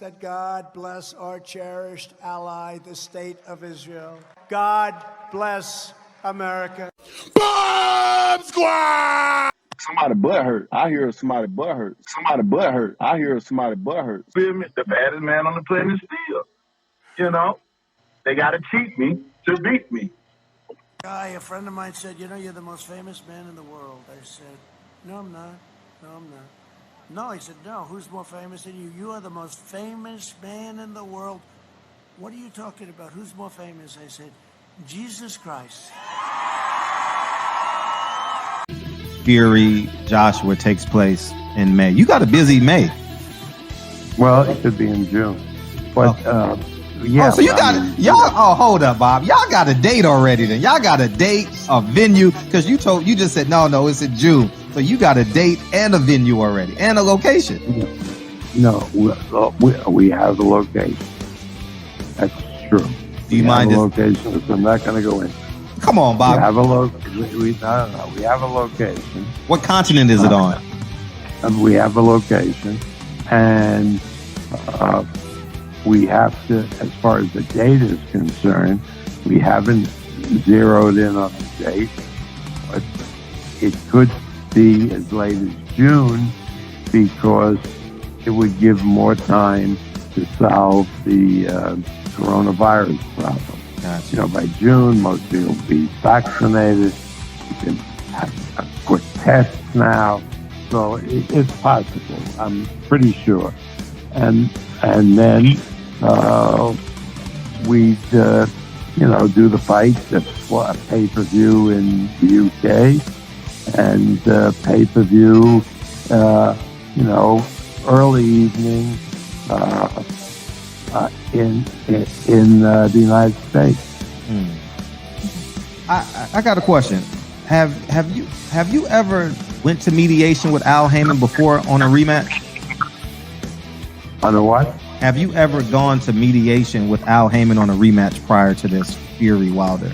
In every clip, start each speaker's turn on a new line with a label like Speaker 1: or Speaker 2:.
Speaker 1: that God bless our cherished ally, the State of Israel. God bless America.
Speaker 2: Bomb Squad!
Speaker 3: Somebody butt hurt. I hear somebody butt hurt. Somebody butt hurt. I hear somebody butt hurt.
Speaker 4: Feel me? The baddest man on the planet still. You know, they got to cheat me to beat me.
Speaker 1: A friend of mine said, you know, you're the most famous man in the world. I said, no, I'm not. No, I'm not. No, he said, no, who's more famous than you? You are the most famous man in the world. What are you talking about? Who's more famous? I said, Jesus Christ.
Speaker 5: Fury Joshua takes place in May. You got a busy May.
Speaker 6: Well, it could be in June. But, yeah.
Speaker 5: Oh, so you got y'all. Oh, hold up, Bob. Y'all got a date already. Then y'all got a date, a venue, because you just said no, it's in June. So you got a date and a venue already, and a location.
Speaker 6: No, we have a location. That's true.
Speaker 5: Do you mind?
Speaker 6: Location, which I'm not going to go in.
Speaker 5: Come on, Bob.
Speaker 6: We have a We have a location.
Speaker 5: What continent is it on?
Speaker 6: We have a location, and we have to, as far as the date is concerned, we haven't zeroed in on the date, but it could be as late as June because it would give more time to solve the coronavirus problem.
Speaker 5: Gotcha.
Speaker 6: You know, by June, most people will be vaccinated. You can have quick tests now, so it's possible. I'm pretty sure, and then we'd do the fight, a pay-per-view in the UK, and pay-per-view, early evening in the United States.
Speaker 5: I got a question. Have you ever went to mediation with Al Heyman before on a rematch?
Speaker 6: On a what?
Speaker 5: Have you ever gone to mediation with Al Heyman on a rematch prior to this Fury Wilder?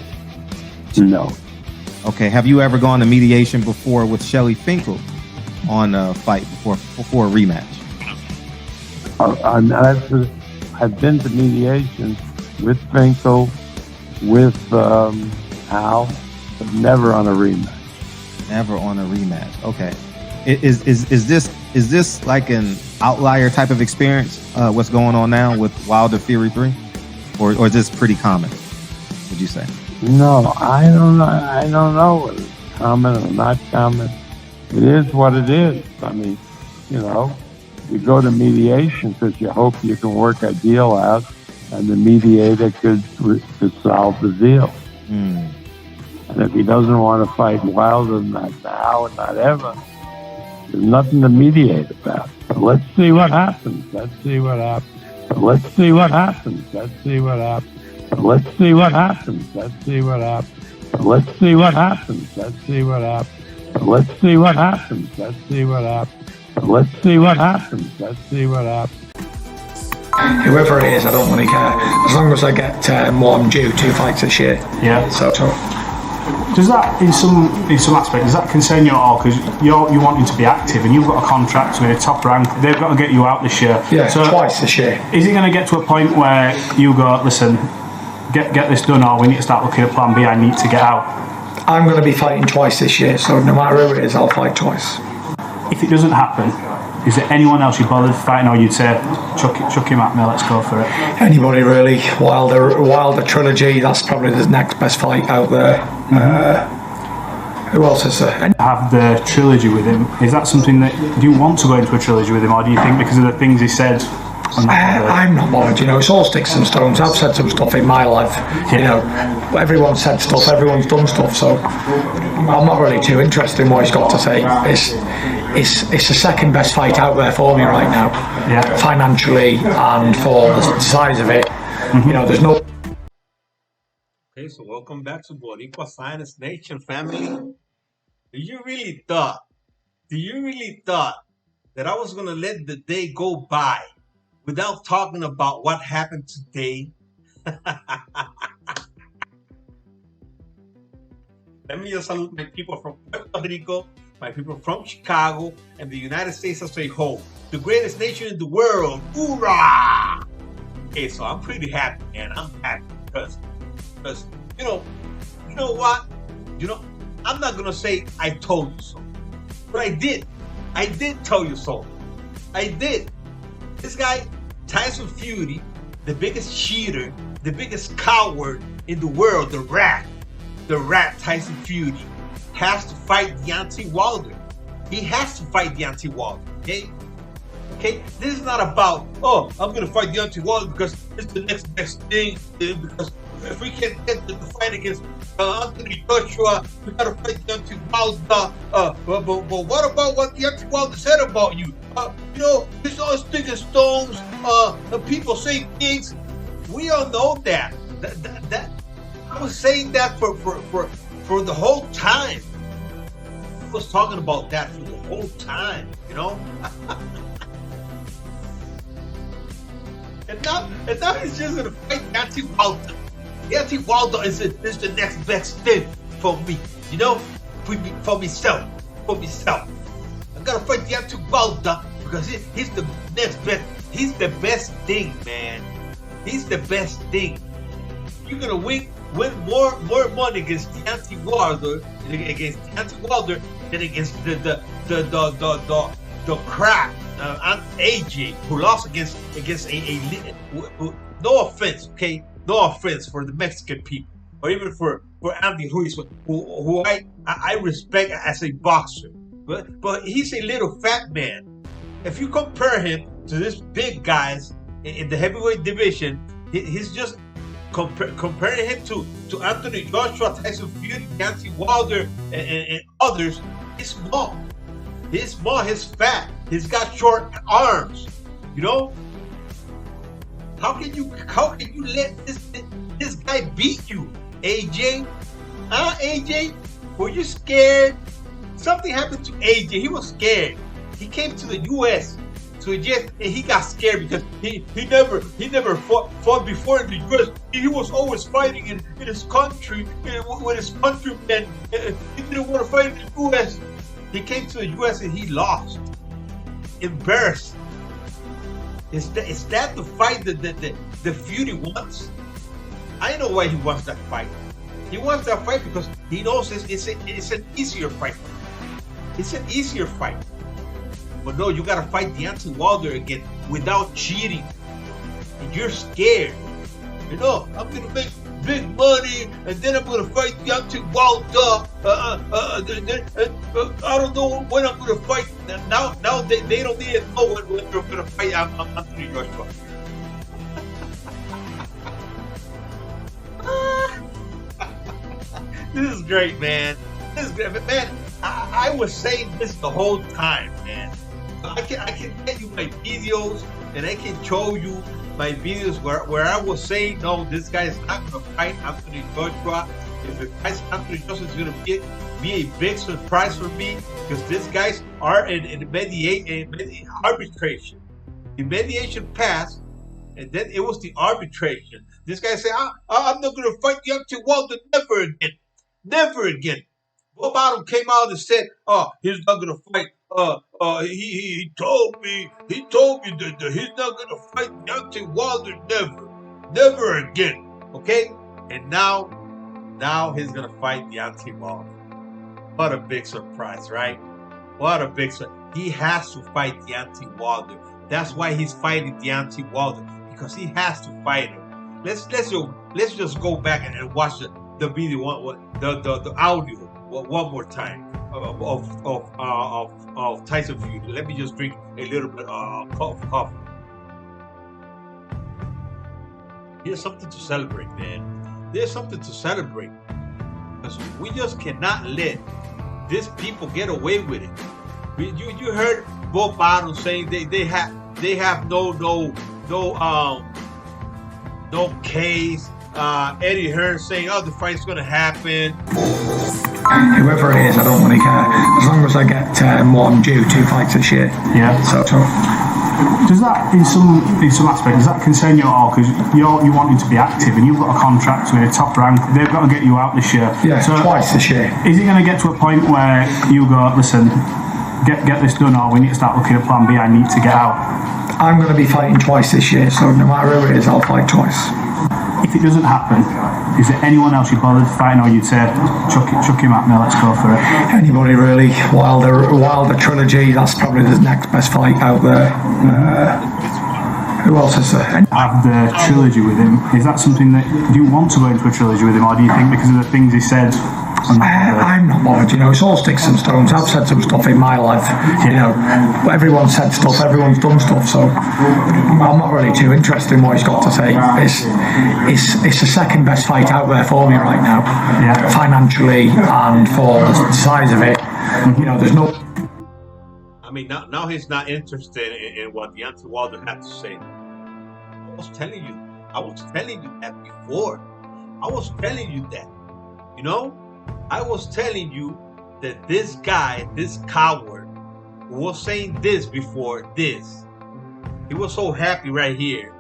Speaker 6: No.
Speaker 5: Okay. Have you ever gone to mediation before with Shelly Finkel on a fight before a rematch?
Speaker 6: I've been to mediation with Finkel, with Al, but never on a rematch.
Speaker 5: Never on a rematch. Okay. Is this like an outlier type of experience? What's going on now with Wilder Fury 3, or is this pretty common? Would you say?
Speaker 6: No, I don't know. I don't know whether it's common or not common. It is what it is. I mean, you go to mediation because you hope you can work a deal out, and the mediator could solve the deal. And if he doesn't want to fight Wilder, not now and not ever, there's nothing to mediate about. But let's see what happens. Let's see what happens. But let's see what happens. Let's see what happens. But let's see what happens. Let's see what happens. But let's see what happens. Let's see what happens. But let's see what happens. Let's see what happens. But let's see what happens. Let's see what happens.
Speaker 7: Whoever it is, I don't really care. As long as I get more I'm due, 2 fights this year.
Speaker 8: Yeah.
Speaker 7: So
Speaker 8: does that, in some aspect, does that concern you at all? Because you're wanting to be active, and you've got a contract with a top rank. They've got to get you out this year.
Speaker 7: Yeah, so twice this year.
Speaker 8: Is it going to get to a point where you go, listen, get this done, or we need to start looking at Plan B? I need to get out.
Speaker 7: I'm going to be fighting twice this year, so no matter who it is, I'll fight twice.
Speaker 8: If it doesn't happen, is there anyone else you'd bother fighting, or you'd say, chuck him at me, let's go for it?
Speaker 7: Anybody really. Wilder trilogy, that's probably the next best fight out there. Who else is there?
Speaker 8: Have the trilogy with him. Is that something that, do you want to go into a trilogy with him, or do you think because of the things he said?
Speaker 7: I'm not bothered, it's all sticks and stones. I've said some stuff in my life, everyone's said stuff, everyone's done stuff, so I'm not really too interested in what he's got to say. It's the second best fight out there for me right now, financially and for the size of it. There's no.
Speaker 9: Okay, so welcome back to Boricua Finest Nation, family. Do you really thought that I was gonna let the day go by without talking about what happened today? Let me just salute my people from Puerto Rico, my people from Chicago and the United States as a whole. The greatest nation in the world. Hoorah! Okay, so I'm pretty happy, man. I'm happy because you know what? I'm not gonna say I told you so, but I did. I did tell you so. I did. This guy, Tyson Fury, the biggest cheater, the biggest coward in the world, the rat Tyson Fury, has to fight Deontay Wilder. He has to fight Deontay Wilder, okay? Okay? This is not about, oh, I'm going to fight Deontay Wilder because it's the next best thing, because if we can't get the fight against Anthony Joshua, we got to fight Deontay Wilder. But what about what Deontay Wilder said about you? He's always sticking stones. People say things. We all know that. That I was saying that for the whole time. I was talking about that for the whole time, and now he's just gonna fight Deontay Wilder. Deontay Wilder is the next best thing for me, for myself. I gotta fight Deontay Wilder because he's the next best. He's the best thing, man. He's the best thing. You're gonna win more money against Deontay Wilder than against the crap AJ, who lost against a no offense, okay, no offense for the Mexican people, or even for Andy Ruiz, who I respect as a boxer, but he's a little fat man. If you compare him to these big guys in the heavyweight division, he's just comparing him to Anthony Joshua, Tyson Fury, Deontay Wilder, and others. He's small. He's small. He's fat. He's got short arms. How can you let this guy beat you, AJ? AJ? Were you scared? Something happened to AJ. He was scared. He came to the U.S. and he got scared because he never fought before in the U.S. He was always fighting in his country with his countrymen. He didn't want to fight in the U.S. He came to the U.S. and he lost. Embarrassed. Is that the fight that the Fury wants? I know why he wants that fight. He wants that fight because he knows it's an easier fight. It's an easier fight. But no, you gotta fight Deontay Wilder again without cheating. And you're scared. I'm gonna make big money and then I'm gonna fight Deontay Wilder. I don't know when I'm gonna fight. Now they don't even know when they're gonna fight Anthony Joshua. This is great, man. This is great, man. I was saying this the whole time, man. I can get you my videos and I can show you my videos where I was saying, no, this guy is not going to fight Anthony Joshua. If it fights Anthony Joshua, it's going to be a big surprise for me because these guys are in arbitration. The mediation passed, and then it was the arbitration. This guy said, I'm not going to fight Deontay Wilder never again. Never again. Bob Bottom came out and said, he's not going to fight. He told me that he's not going to fight Deontay Wilder never again. Okay? And now he's going to fight Deontay Wilder. What a big surprise, right? What a big surprise. He has to fight Deontay Wilder. That's why he's fighting Deontay Wilder, because he has to fight him. Let's just go back and watch the video, the audio one more time of Tyson Fury. Let me just drink a little bit of coffee. Here's something to celebrate, man. There's something to celebrate, because we just cannot let these people get away with it. You heard Bob Bottom saying they have no case. Eddie Hearn saying, the fight's gonna happen.
Speaker 7: Whoever it is, I don't really care. As long as I get what I'm due, 2 fights this year.
Speaker 8: Yeah.
Speaker 7: So
Speaker 8: Does that, in some aspect, does that concern you at all? Because you're wanting to be active, and you've got a contract with a top rank. They've got to get you out this year.
Speaker 7: Yeah, so twice this year.
Speaker 8: Is it going to get to a point where you go, listen, get this done, or we need to start looking at plan B? I need to get out.
Speaker 7: I'm going to be fighting twice this year, so no matter who it is, I'll fight twice.
Speaker 8: If it doesn't happen, is there anyone else you'd bother fighting, or you'd say, chuck him at me, let's go for it?
Speaker 7: Anybody really. Wilder trilogy, that's probably the next best fight out there. Who else is there?
Speaker 8: Have the trilogy with him. Is that something that, do you want to go into a trilogy with him, or do you think because of the things he said?
Speaker 7: I'm not bothered, it's all sticks and stones. I've said some stuff in my life, everyone's said stuff, everyone's done stuff, so I'm not really too interested in what he's got to say. It's the second best fight out there for me right now, financially and for the size of it. There's no...
Speaker 9: I mean, now he's not interested in what Deontay Wilder had to say. I was telling you that before. I was telling you that, I was telling you that this guy, this coward, who was saying this before this, he was so happy right here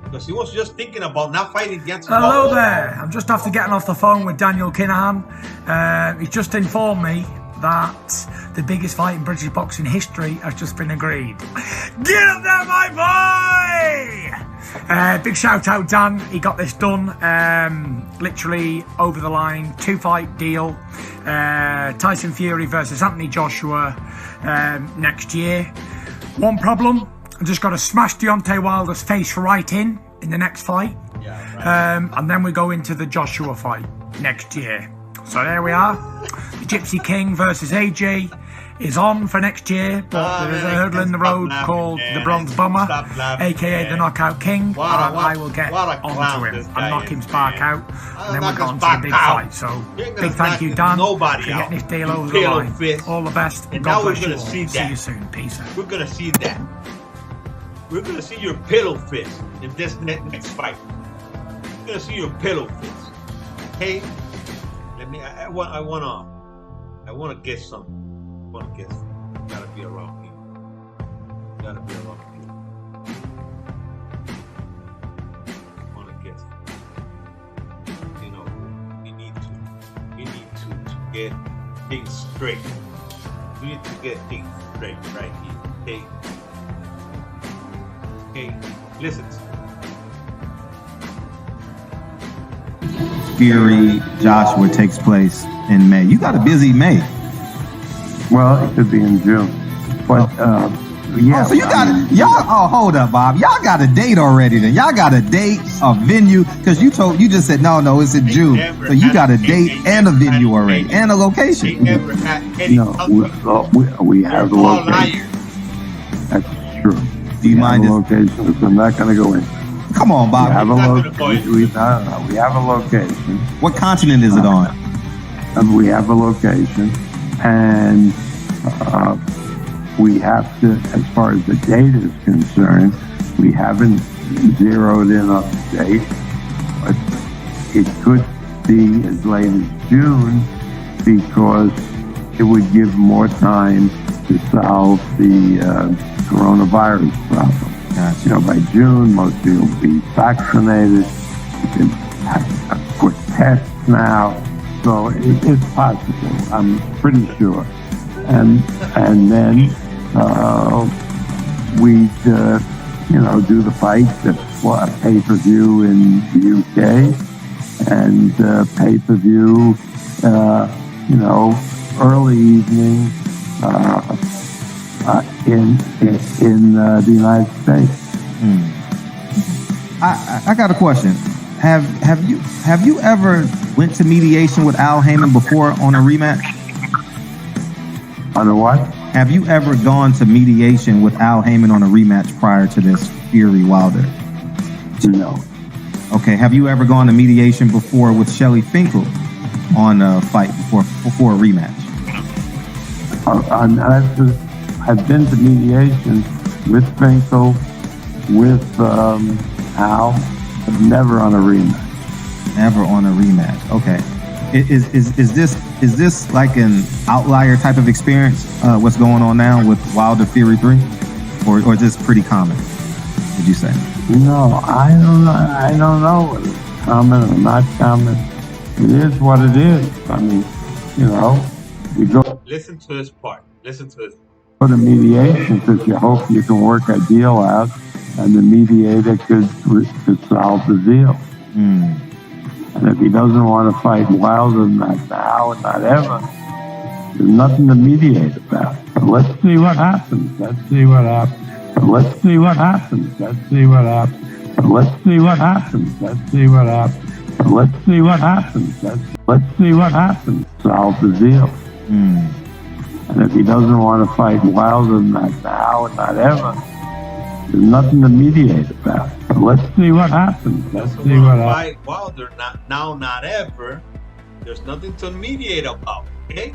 Speaker 9: because he was just thinking about not fighting Deontay Wilder.
Speaker 10: Hello there. I'm just after getting off the phone with Daniel Kinahan. He's just informed me that the biggest fight in British boxing history has just been agreed. Get up there, my boy! Big shout out, Dan. He got this done. Literally over the line. 2-fight deal. Tyson Fury versus Anthony Joshua next year. One problem. I just got to smash Deontay Wilder's face right in the next fight. And then we go into the Joshua fight next year. So there we are. The Gypsy King versus AJ is on for next year, but there is a hurdle in the road called the Bronze Bomber, aka the Knockout King, and I will get onto him and knock him spark out, and then we'll go on to the big fight. So big thank you, Dan, for getting this deal over the line. All the best, and God bless you all. See you soon. Peace out.
Speaker 9: We're gonna see that. We're gonna see your pillow fist in this next fight. We're gonna see your pillow fist. Okay? I want to get something. Gotta be around here. I want to get something. We need to get things straight. We need to get things straight right here. Okay. Listen.
Speaker 5: Fury Joshua takes place in May. You got a busy May.
Speaker 6: Well, it could be in June. But, yeah.
Speaker 5: Oh, so you got y'all. Oh, hold up, Bob. Y'all got a date already. Then y'all got a date, a venue, because you just said no, it's in June. So you got a date and a venue already, and a location.
Speaker 6: No, we have a location. That's true.
Speaker 5: Do you mind
Speaker 6: a location? So I'm not going to go in.
Speaker 5: Come on, Bob.
Speaker 6: We have a location.
Speaker 5: What continent is it on?
Speaker 6: We have a location, and we have to, as far as the date is concerned, we haven't zeroed in on the date, but it could be as late as June because it would give more time to solve the coronavirus problem. Gotcha. By June, most people will be vaccinated. You can have quick tests now, so it's possible. I'm pretty sure. And then we'd do the fight, a pay-per-view in the UK, and pay-per-view, early evening in the United States.
Speaker 5: I got a question. Have you ever went to mediation with Al Heyman before on a rematch?
Speaker 6: On a what?
Speaker 5: Have you ever gone to mediation with Al Heyman on a rematch prior to this Fury Wilder?
Speaker 6: No.
Speaker 5: Okay. Have you ever gone to mediation before with Shelly Finkel on a fight before a rematch?
Speaker 6: I've been to mediation with Finkel, with Al, but never on a rematch.
Speaker 5: Never on a rematch. Okay. Is this like an outlier type of experience? What's going on now with Wilder Fury 3? or just pretty common? Would you say?
Speaker 6: No, I don't know. I don't know whether it's common or not common. It is what it is. I mean, you know, you go.
Speaker 9: Listen to this part. Listen to this.
Speaker 6: Go to mediation because you hope you can work a deal out, and the mediator could solve the deal. And if he doesn't want to fight Wilder, not now and not ever, there's nothing to mediate about. But let's see what happens. Let's see what happens. But let's see what happens. Let's see what happens. But let's see what happens. Let's see what happens. But let's see what happens. Let's see what happens. Solve the deal. And if he doesn't want to fight Wilder, not now and not ever, there's nothing to mediate about. But let's see what happens. Let's see what happens.
Speaker 9: Fight Wilder, not now, not ever. There's nothing to mediate about. Okay.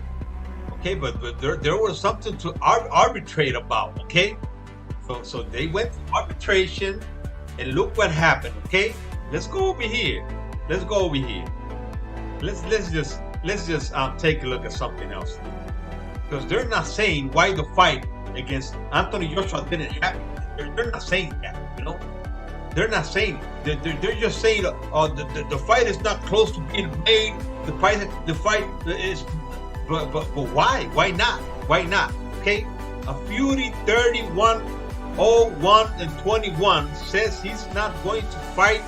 Speaker 9: Okay, but there was something to arbitrate about. Okay. So they went to arbitration, and look what happened. Okay. Let's go over here. Let's go over here. Let's just take a look at something else. Because they're not saying why the fight against Anthony Joshua didn't happen. They're not saying that, you know. They're not saying it. They're just saying the fight is not close to being made. The fight is, but why? Why not? Why not? Okay, a Fury 31-01-21 says he's not going to fight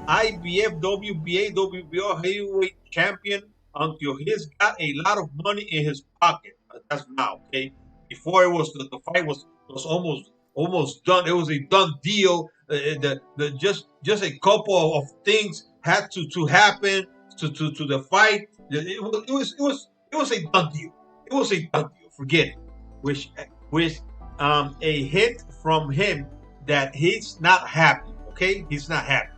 Speaker 9: IBF, WBA, WBO heavyweight champion until he's got a lot of money in his pocket. That's now, okay. Before it was the fight was almost done. It was a done deal. Just a couple of things had to happen to the fight. It was a done deal. It was a done deal. Forget it. With a hint from him that he's not happy. Okay, he's not happy.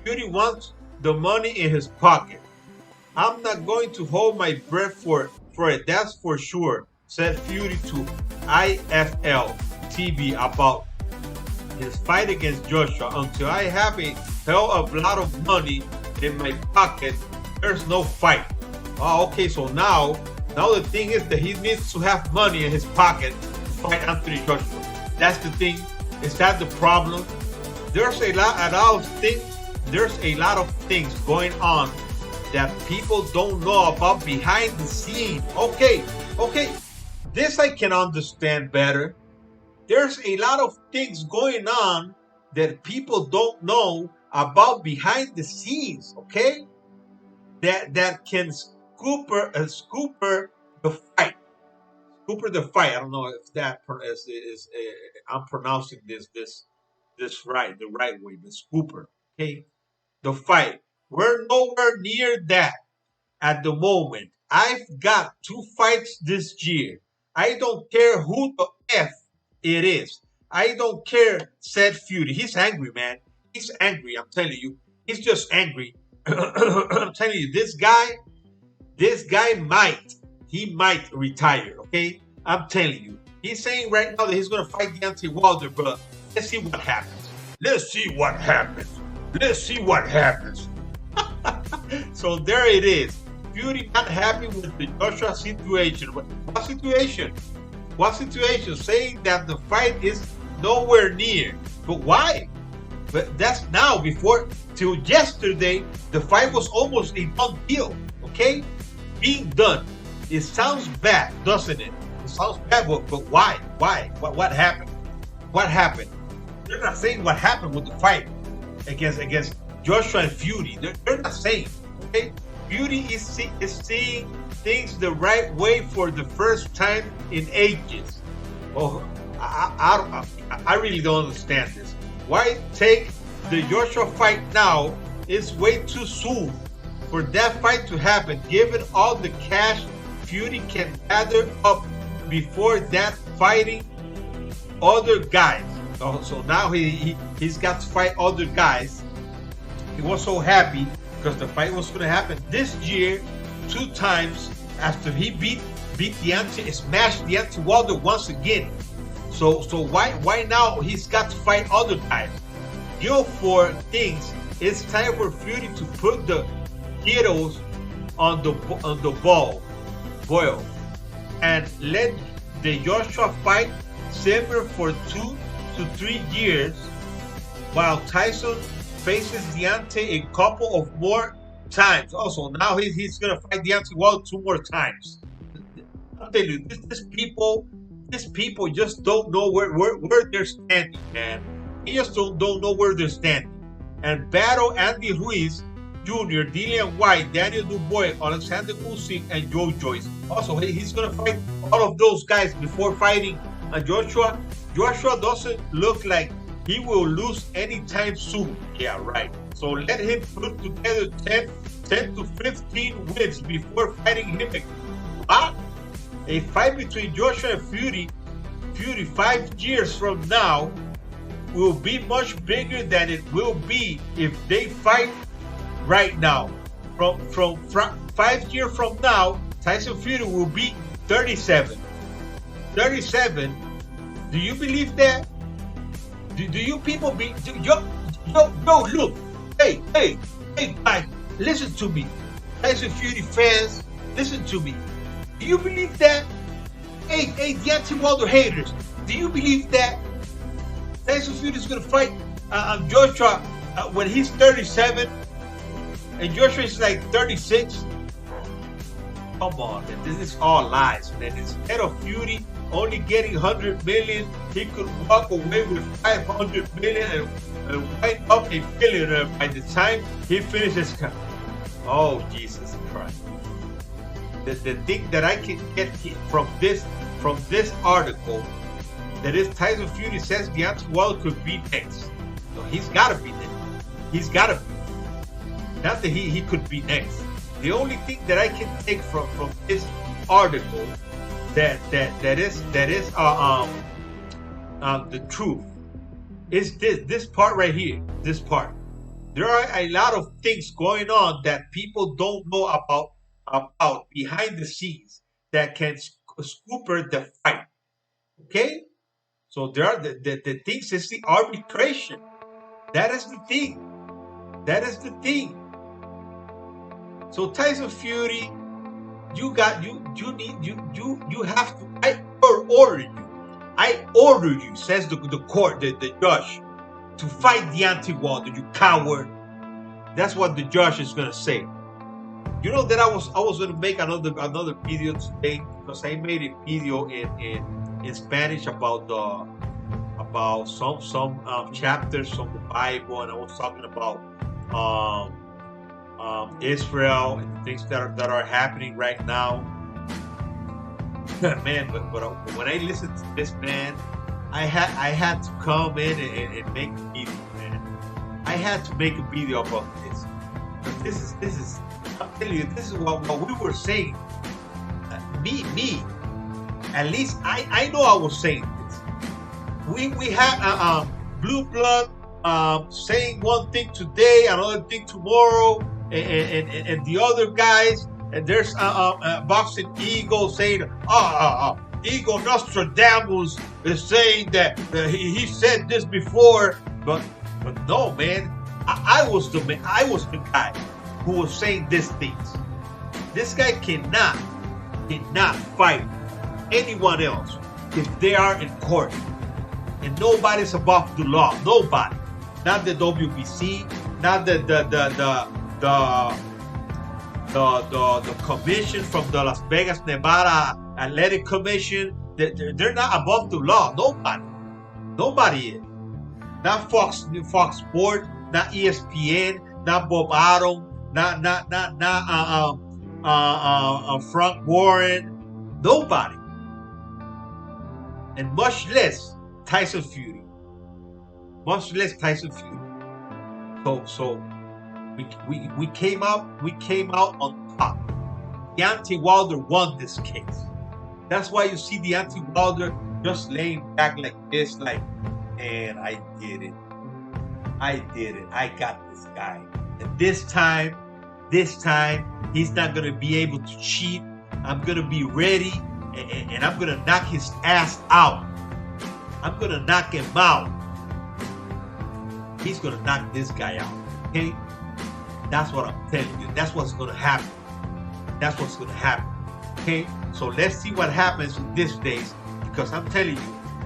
Speaker 9: Fury wants the money in his pocket. I'm not going to hold my breath for it, that's for sure, said Fury to IFL TV about his fight against Joshua. Until I have a hell of a lot of money in my pocket, there's no fight. Oh, okay, so now the thing is that he needs to have money in his pocket to fight Anthony Joshua. That's the thing. Is that the problem? There's a lot of things going on that people don't know about behind the scenes. Okay, this I can understand better. There's a lot of things going on that people don't know about behind the scenes, okay? That can scooper the fight. Scooper the fight. I don't know if that is I'm pronouncing this right, the right way, but scooper, okay? The fight. We're nowhere near that at the moment. I've got 2 fights this year. I don't care who the F it is. I don't care, said Fury. He's angry, man. He's angry, I'm telling you. He's just angry. I'm telling you, this guy might retire, okay? I'm telling you. He's saying right now that he's going to fight Deontay Wilder, but let's see what happens. Let's see what happens. Let's see what happens. So there it is. Fury not happy with the Joshua situation. What situation? What situation? Saying that the fight is nowhere near. But why? But that's now. Before, till yesterday, the fight was almost a done deal. Okay? Being done. It sounds bad, doesn't it? It sounds bad, but why? Why? What happened? What happened? They're not saying what happened with the fight against Joshua and Fury. They're not saying. Okay? Fury is seeing things the right way for the first time in ages. Oh, I really don't understand this. Why take the Joshua fight now? It's way too soon for that fight to happen, given all the cash Fury can gather up before that fighting other guys. So now he's got to fight other guys. He was so happy because the fight was going to happen this year 2 times after he beat Deontay, smashed Deontay Wilder once again. So why now he's got to fight other guys? For things, it's time for Fury to put the heroes on the boil and let the Joshua fight similar for 2 to 3 years, while Tyson faces Deontay a couple of more times. Also, now he's gonna fight Deontay Wilder 2 more times. I'm telling you, these people just don't know where they're standing, man. They just don't know where they're standing. And battle Andy Ruiz Jr., Dillian White, Daniel Dubois, Alexander Usyk, and Joe Joyce. Also, he's gonna fight all of those guys before fighting Joshua. Joshua doesn't look like he will lose anytime soon. Yeah, right. So let him put together 10 to 15 wins before fighting him again. What? A fight between Joshua and Fury 5 years from now will be much bigger than it will be if they fight right now. From 5 years from now, Tyson Fury will be 37. 37? Do you believe that? Do you people be... Yo, look. Hey, guys, listen to me. Tyson Fury fans, listen to me. Do you believe that? Hey, Deontay Wilder haters, do you believe that Tyson Fury is going to fight Joshua when he's 37 and Joshua is like 36? Come on, man. This is all lies, man. Instead of Fury only getting 100 million, he could walk away with 500 million and wind up a billionaire by the time he finishes. Oh, Jesus Christ. The thing that I can get from this article, that is Tyson Fury says Deontay Wilder could be next. So he's got to be next. He's got to be. Not that he could be next. The only thing that I can take from this article that is the truth is this part right here. This part. There are a lot of things going on that people don't know about behind the scenes that can scooper the fight. Okay? So there are the things is the arbitration. That is the thing. That is the thing. So Tyson Fury, you have to, I order you, says the court, the judge, to fight Deontay Wilder, you coward. That's what the judge is gonna say. You know that I was gonna make another video today, because I made a video in Spanish about some chapters from the Bible, and I was talking about Israel and the things that are happening right now. Man, but when I listened to this, man, I had to come in and make a video, man. I had to make a video about this. But this is I'm telling you, this is what we were saying. Me. At least I know I was saying this. We had Blue Blood saying one thing today, another thing tomorrow, and the other guys, and there's Boxing Eagle saying, Eagle Nostradamus is saying that he said this before, but no, man, I was the guy who was saying these things. This guy cannot fight anyone else if they are in court, and nobody's above the law. Nobody, not the WBC, not the commission from the Las Vegas, Nevada Athletic Commission. They're not above the law. Nobody is. Not Fox Sports, not ESPN, not Bob Arum, not Frank Warren. Nobody, and much less Tyson Fury. Much less Tyson Fury. So we came out on top. Deontay Wilder won this case. That's why you see Deontay Wilder just laying back like this, like, man, I did it. I got this guy. And this time, he's not gonna be able to cheat. I'm gonna be ready, and I'm gonna knock his ass out. I'm gonna knock him out. He's gonna knock this guy out. Okay? That's what I'm telling you. That's what's gonna happen. That's what's gonna happen. Okay? So let's see what happens in these days, because I'm telling you,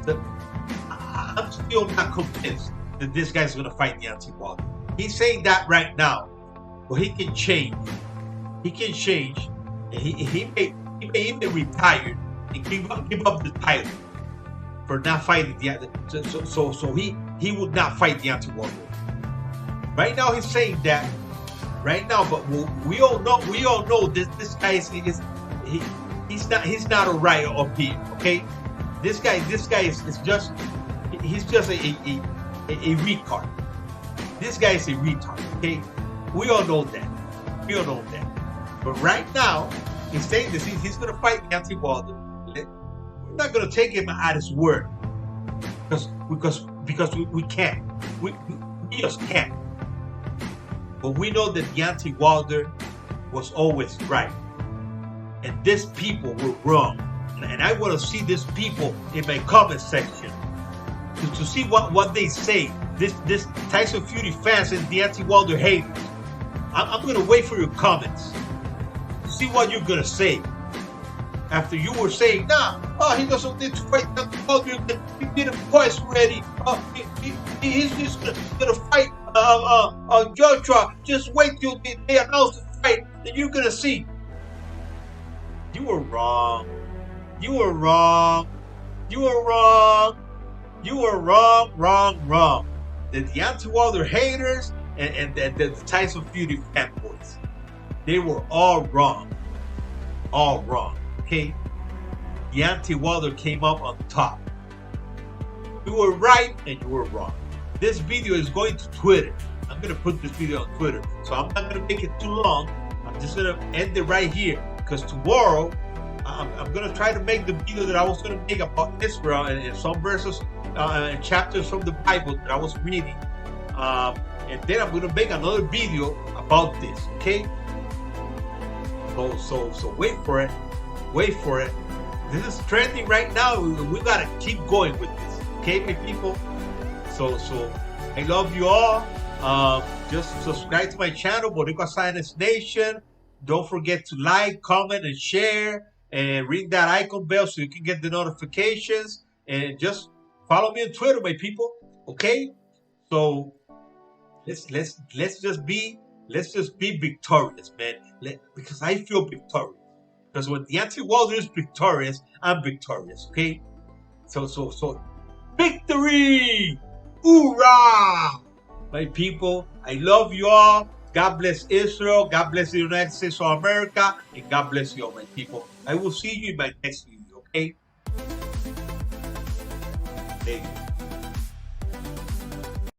Speaker 9: I'm still not convinced that this guy's going to fight Deontay Wilder. He's saying that right now, but he can change. He can change. And he may even retire and give up the title for not fighting Deontay. So he would not fight Deontay Wilder. Right now he's saying that. Right now, but we all know this guy he's not a right opinion. Okay, this guy is just a retard. This guy is a retard. Okay, we all know that. But right now, he's saying this. He's going to fight Deontay Wilder. We're not going to take him at his word because we can't. We just can't. But we know that Deontay Wilder was always right, and these people were wrong. And I want to see these people in my comment section to see what they say. This Tyson Fury fans and Deontay Wilder haters. I'm going to wait for your comments. See what you're going to say. After you were saying, he doesn't need to fight Deontay Wilder. He did it twice already. He's just going to fight Joshua. Just wait till they announce the fight, and you're going to see. You were wrong. You were wrong. You were wrong. You were wrong. The Deontay Wilder haters and the Tyson Fury fanboys, they were all wrong. All wrong. Okay? Deontay Wilder came up on top. You were right and you were wrong. This video is going to Twitter. I'm going to put this video on Twitter. So I'm not going to make it too long. I'm just going to end it right here. Because tomorrow, I'm going to try to make the video that I was going to make about Israel and some verses and chapters from the Bible that I was reading. And then I'm going to make another video about this. Okay? So wait for it. Wait for it. This is trending right now. We got to keep going with this. Okay, my people? So I love you all. Just subscribe to my channel, Boricua Science Nation. Don't forget to like, comment, and share, and ring that icon bell so you can get the notifications. And just follow me on Twitter, my people. Okay? So let's just be victorious, man. Because I feel victorious. Because when Deontay Wilder is victorious, I'm victorious. Okay? So victory! Hoorah! My people, I love you all. God bless Israel. God bless the United States of America. And God bless you all, my people. I will see you in my next video, okay? Thank you.